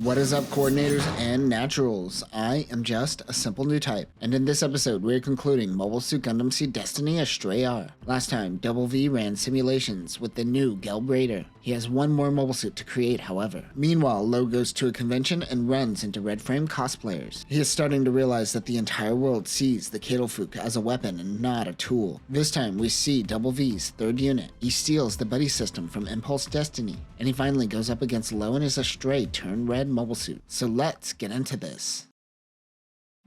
What is up, coordinators and naturals? I am just a simple Newtype, and in this episode we are concluding Mobile Suit Gundam Seed Destiny Astray R. Last time, Double V ran simulations with the new Gelb Raider. He has one more mobile suit to create, however. Meanwhile, Lowe goes to a convention and runs into Red Frame cosplayers. He is starting to realize that the entire world sees the Ketelfuk as a weapon and not a tool. This time, we see Double V's third unit. He steals the buddy system from Impulse Destiny, and he finally goes up against Lowe and his Astray turned red mobile suit. So let's get into this.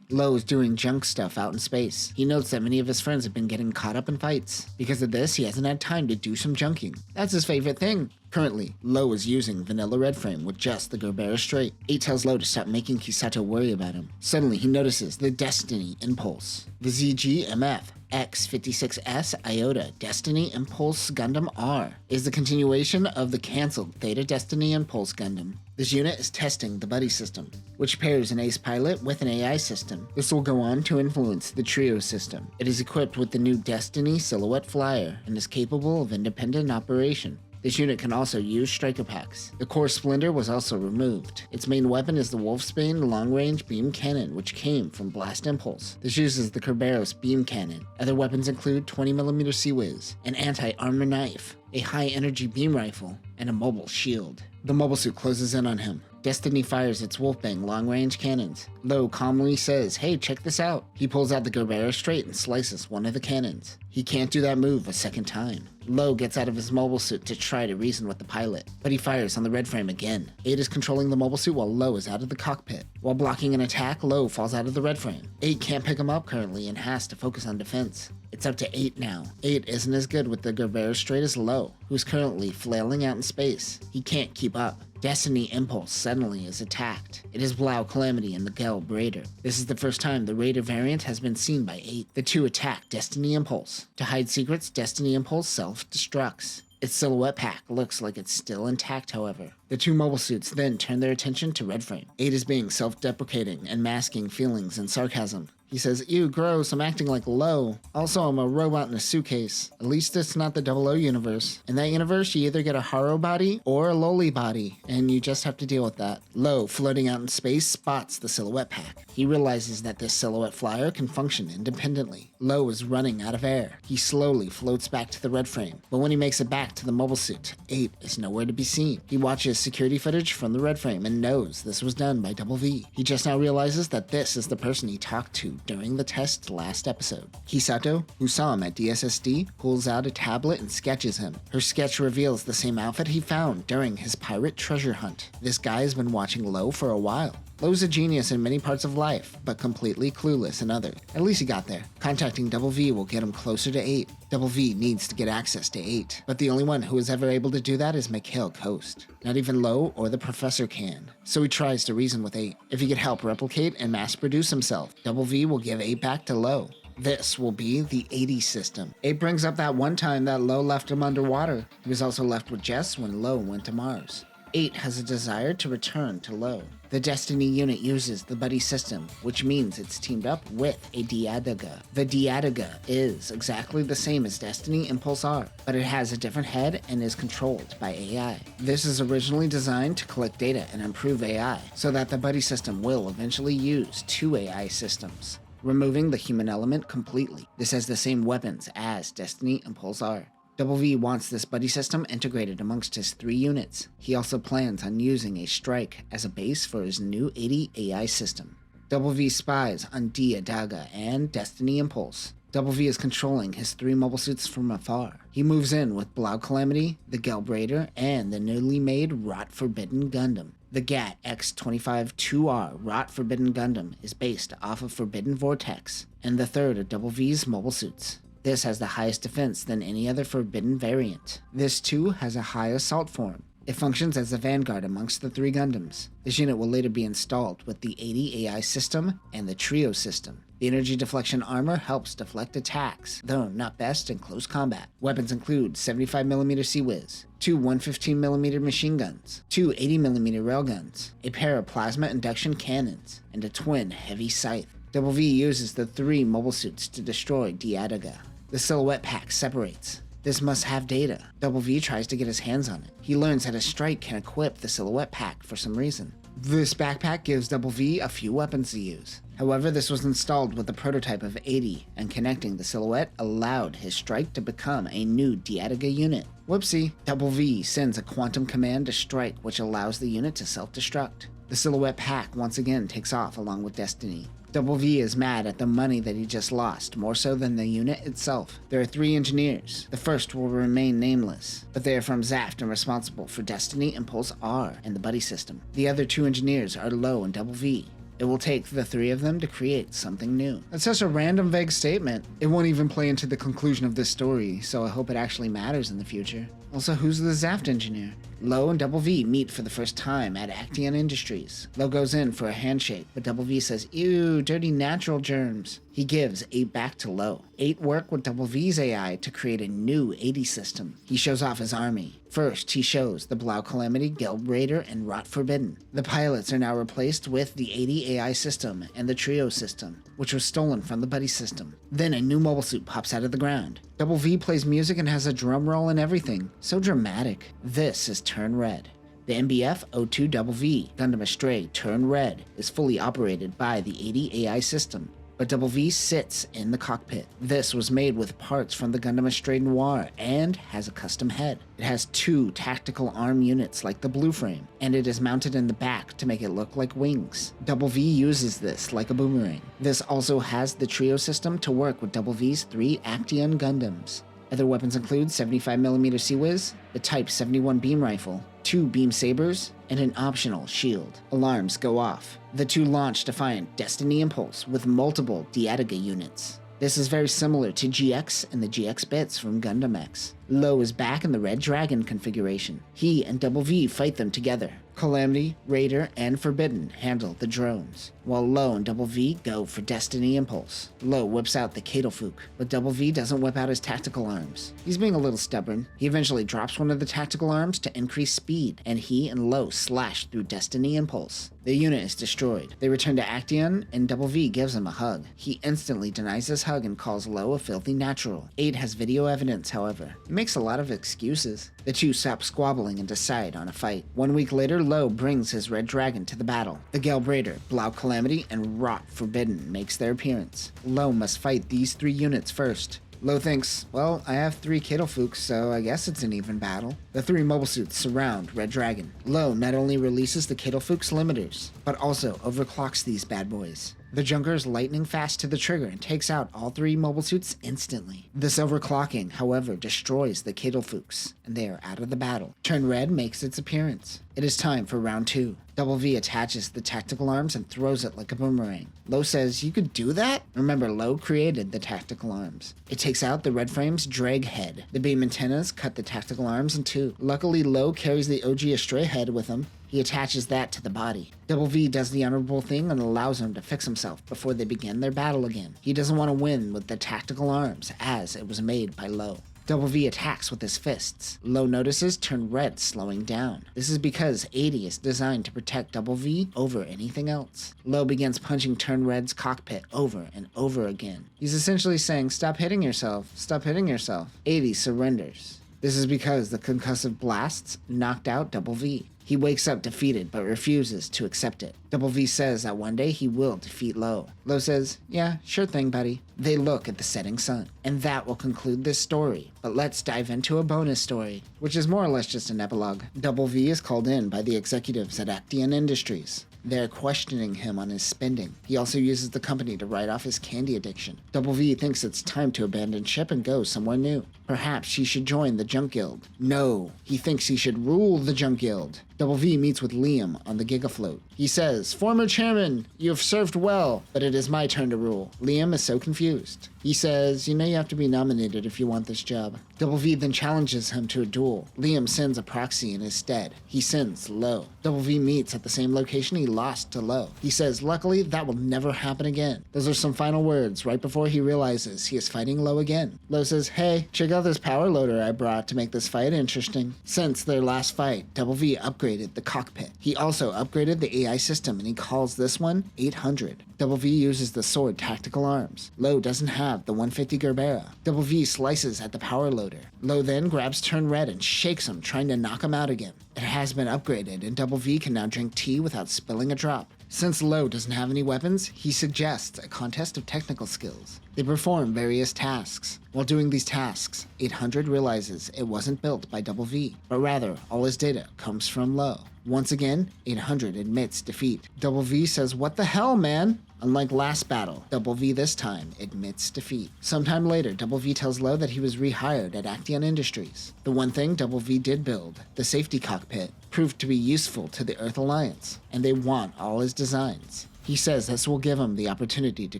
Lowe is doing junk stuff out in space. He notes that many of his friends have been getting caught up in fights. Because of this, he hasn't had time to do some junking. That's his favorite thing. Currently, Lowe is using vanilla red frame with just the Gerber Astray. 8 tells Lowe to stop making Kisato worry about him. Suddenly, he notices the Destiny Impulse. The ZGMF X56S Iota Destiny Impulse Gundam R is the continuation of the cancelled Theta Destiny Impulse Gundam. This unit is testing the buddy system, which pairs an ace pilot with an AI system. This will go on to influence the trio system. It is equipped with the new Destiny Silhouette Flyer and is capable of independent operation. This unit can also use striker packs. The core Splinter was also removed. Its main weapon is the Wolfsbane long-range beam cannon, which came from Blast Impulse. This uses the Kerberos beam cannon. Other weapons include 20mm Sea-Wiz, an anti-armor knife, a high-energy beam rifle, and a mobile shield. The mobile suit closes in on him. Destiny fires its Wolfbane long-range cannons. Lowe calmly says, "Hey, check this out." He pulls out the Gerber straight and slices one of the cannons. He can't do that move a second time. Lowe gets out of his mobile suit to try to reason with the pilot, but he fires on the red frame again. 8 is controlling the mobile suit while Lowe is out of the cockpit. While blocking an attack, Lowe falls out of the red frame. 8 can't pick him up currently and has to focus on defense. It's up to 8 now. 8 isn't as good with the Gerber straight as Lowe, who's currently flailing out in space. He can't keep up. Destiny Impulse suddenly is attacked. It is Blau Calamity and the Gelb Raider. This is the first time the Raider variant has been seen by 8. The two attack Destiny Impulse. To hide secrets, Destiny Impulse self-destructs. Its silhouette pack looks like it's still intact, however. The two mobile suits then turn their attention to Red Frame. 8 is being self-deprecating and masking feelings and sarcasm. He says, "Ew, gross, I'm acting like Lowe. Also, I'm a robot in a suitcase. At least it's not the 00 universe. In that universe, you either get a Haro body or a Loli body, and you just have to deal with that." Lowe, floating out in space, spots the silhouette pack. He realizes that this silhouette flyer can function independently. Lowe is running out of air. He slowly floats back to the red frame, but when he makes it back to the mobile suit, 8 is nowhere to be seen. He watches security footage from the red frame and knows this was done by Double V. He just now realizes that this is the person he talked to during the test last episode. Kisato, who saw him at DSSD, pulls out a tablet and sketches him. Her sketch reveals the same outfit he found during his pirate treasure hunt. This guy has been watching Lowe for a while. Lowe's a genius in many parts of life, but completely clueless in others. At least he got there. Contacting Double V will get him closer to 8. Double V needs to get access to 8, but the only one who is ever able to do that is Mikhail Coast. Not even Lowe or the Professor can. So he tries to reason with 8. If he could help replicate and mass-produce himself, Double V will give 8 back to Lowe. This will be the 80 system. 8 brings up that one time that Lowe left him underwater. He was also left with Jess when Lowe went to Mars. 8 has a desire to return to Lowe. The Destiny unit uses the buddy system, which means it's teamed up with a Diadaga. The Diadaga is exactly the same as Destiny Impulse R, but it has a different head and is controlled by AI. This is originally designed to collect data and improve AI, so that the buddy system will eventually use 2 AI systems, removing the human element completely. This has the same weapons as Destiny Impulse R. Double V wants this buddy system integrated amongst his 3 units. He also plans on using a strike as a base for his new 80 AI system. Double V spies on Diadaga and Destiny Impulse. Double V is controlling his 3 mobile suits from afar. He moves in with Blau Calamity, the Gelb Raider, and the newly made Rot Forbidden Gundam. The GAT X25-2R Rot Forbidden Gundam is based off of Forbidden Vortex, and the third of Double V's mobile suits. This has the highest defense than any other Forbidden variant. This too has a high assault form. It functions as a vanguard amongst the 3 Gundams. This unit will later be installed with the 80 AI system and the trio system. The energy deflection armor helps deflect attacks, though not best in close combat. Weapons include 75mm Sea-Wiz, 2 115mm machine guns, 2 80mm railguns, a pair of plasma induction cannons, and a twin heavy scythe. Double V uses the 3 mobile suits to destroy Diadaga. The silhouette pack separates. This must have data. Double V tries to get his hands on it. He learns that a strike can equip the silhouette pack for some reason. This backpack gives Double V a few weapons to use. However, this was installed with a prototype of 80, and connecting the silhouette allowed his strike to become a new Diadiga unit. Whoopsie, Double V sends a quantum command to strike, which allows the unit to self-destruct. The silhouette pack once again takes off along with Destiny. Double V is mad at the money that he just lost, more so than the unit itself. There are 3 engineers. The first will remain nameless, but they are from Zaft and responsible for Destiny, Impulse R, and the buddy system. The other 2 engineers are Lowe and Double V. It will take the 3 of them to create something new. That's such a random, vague statement. It won't even play into the conclusion of this story, so I hope it actually matters in the future. Also, who's the Zaft engineer? Lowe and Double V meet for the first time at Acteon Industries. Lowe goes in for a handshake, but Double V says, "Ew, dirty natural germs." He gives 8 back to Lowe. 8 work with Double V's AI to create a new 80 system. He shows off his army. First, he shows the Blau Calamity, Gelb Raider, and Rot Forbidden. The pilots are now replaced with the 80 AI system and the Trio system, which was stolen from the Buddy system. Then a new mobile suit pops out of the ground. Double V plays music and has a drum roll and everything. So dramatic. This is Turn Red. The MBF 02 Double V Gundam Astray Turn Red is fully operated by the 80 AI system, but Double V sits in the cockpit. This was made with parts from the Gundam Astray Noir and has a custom head. It has 2 tactical arm units like the blue frame, and it is mounted in the back to make it look like wings. Double V uses this like a boomerang. This also has the Trio system to work with Double V's 3 Acteon Gundams. Other weapons include 75mm Seawiz, the Type 71 beam rifle, 2 beam sabers, and an optional shield. Alarms go off. The 2 launch Defiant Destiny Impulse with multiple Diadiga units. This is very similar to GX and the GX bits from Gundam X. Lowe is back in the Red Dragon configuration. He and Double V fight them together. Calamity, Raider, and Forbidden handle the drones, while Lowe and Double V go for Destiny Impulse. Lowe whips out the Kadelfuk, but Double V doesn't whip out his tactical arms. He's being a little stubborn. He eventually drops one of the tactical arms to increase speed, and he and Lowe slash through Destiny Impulse. The unit is destroyed. They return to Acteon, and Double V gives him a hug. He instantly denies this hug and calls Lowe a filthy natural. 8 has video evidence, however. He makes a lot of excuses. The 2 stop squabbling and decide on a fight. 1 week later, Lowe brings his Red Dragon to the battle. The Gelb Raider, Blau Calamity, and Rot Forbidden makes their appearance. Lowe must fight these 3 units first. Lowe thinks, well, I have 3 Kadelfuks, so I guess it's an even battle. The 3 mobile suits surround Red Dragon. Lowe not only releases the Kadelfuk's limiters, but also overclocks these bad boys. The Junker is lightning fast to the trigger and takes out all 3 mobile suits instantly. This overclocking, however, destroys the Kadelfuks, and they are out of the battle. Turn Red makes its appearance. It is time for round 2. Double V attaches the tactical arms and throws it like a boomerang. Lowe says, "You could do that?" Remember, Lowe created the tactical arms. It takes out the Red Frame's drag head. The beam antennas cut the tactical arms in 2. Luckily, Lowe carries the OG Astray head with him. He attaches that to the body. Double V does the honorable thing and allows him to fix himself before they begin their battle again. He doesn't want to win with the tactical arms, as it was made by Lowe. Double V attacks with his fists. Lowe notices Turn Red slowing down. This is because 80 is designed to protect Double V over anything else. Lowe begins punching Turn Red's cockpit over and over again. He's essentially saying, "Stop hitting yourself, stop hitting yourself." 80 surrenders. This is because the concussive blasts knocked out Double V. He wakes up defeated but refuses to accept it. Double V says that one day he will defeat Lowe. Lowe says, "Yeah, sure thing, buddy." They look at the setting sun. And that will conclude this story. But let's dive into a bonus story, which is more or less just an epilogue. Double V is called in by the executives at Acteon Industries. They're questioning him on his spending. He also uses the company to write off his candy addiction. Double V thinks it's time to abandon ship and go somewhere new. Perhaps he should join the Junk Guild. No, he thinks he should rule the Junk Guild. Double V meets with Liam on the Gigafloat. He says, "Former chairman, you have served well, but it is my turn to rule." Liam is so confused. He says, "You know you have to be nominated if you want this job." Double V then challenges him to a duel. Liam sends a proxy in his stead. He sends Lowe. Double V meets at the same location he lost to Lowe. He says, "Luckily, that will never happen again." Those are some final words right before he realizes he is fighting Lowe again. Lowe says, "Hey, check out this power loader I brought to make this fight interesting." Since their last fight, Double V upgraded the cockpit. He also upgraded the AI system, and he calls this one 800. Double V uses the sword tactical arms. Lowe doesn't have the 150 Gerbera. Double V slices at the power loader. Lowe then grabs Turn Red and shakes him, trying to knock him out again. It has been upgraded, and Double V can now drink tea without spilling a drop. Since Lowe doesn't have any weapons, he suggests a contest of technical skills. They perform various tasks. While doing these tasks, 800 realizes it wasn't built by Double V, but rather all his data comes from Lowe. Once again, 800 admits defeat. Double V says, "What the hell, man?" Unlike last battle, Double V this time admits defeat. Sometime later, Double V tells Lowe that he was rehired at Action Industries. The one thing Double V did build, the safety cockpit, proved to be useful to the Earth Alliance, and they want all his designs. He says this will give him the opportunity to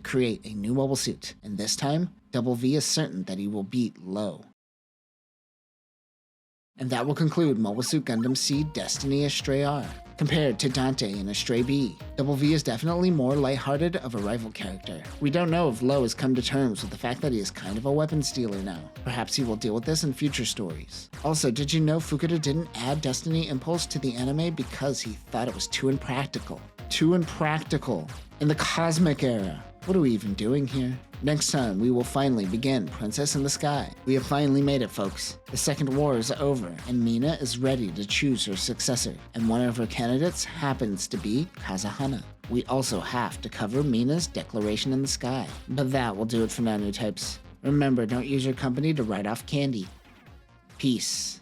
create a new mobile suit, and this time, Double V is certain that he will beat Lowe. And that will conclude Mobile Suit Gundam Seed Destiny Astray R. Compared to Dante in Astray B, Double V is definitely more lighthearted of a rival character. We don't know if Lowe has come to terms with the fact that he is kind of a weapons dealer now. Perhaps he will deal with this in future stories. Also, did you know Fukuda didn't add Destiny Impulse to the anime because he thought it was too impractical? Too impractical. In the Cosmic Era. What are we even doing here? Next time, we will finally begin Princess in the Sky. We have finally made it, folks. The Second War is over, and Mina is ready to choose her successor, and one of her candidates happens to be Kazahana. We also have to cover Mina's declaration in the sky. But that will do it for now, Newtypes. Remember, don't use your company to write off candy. Peace.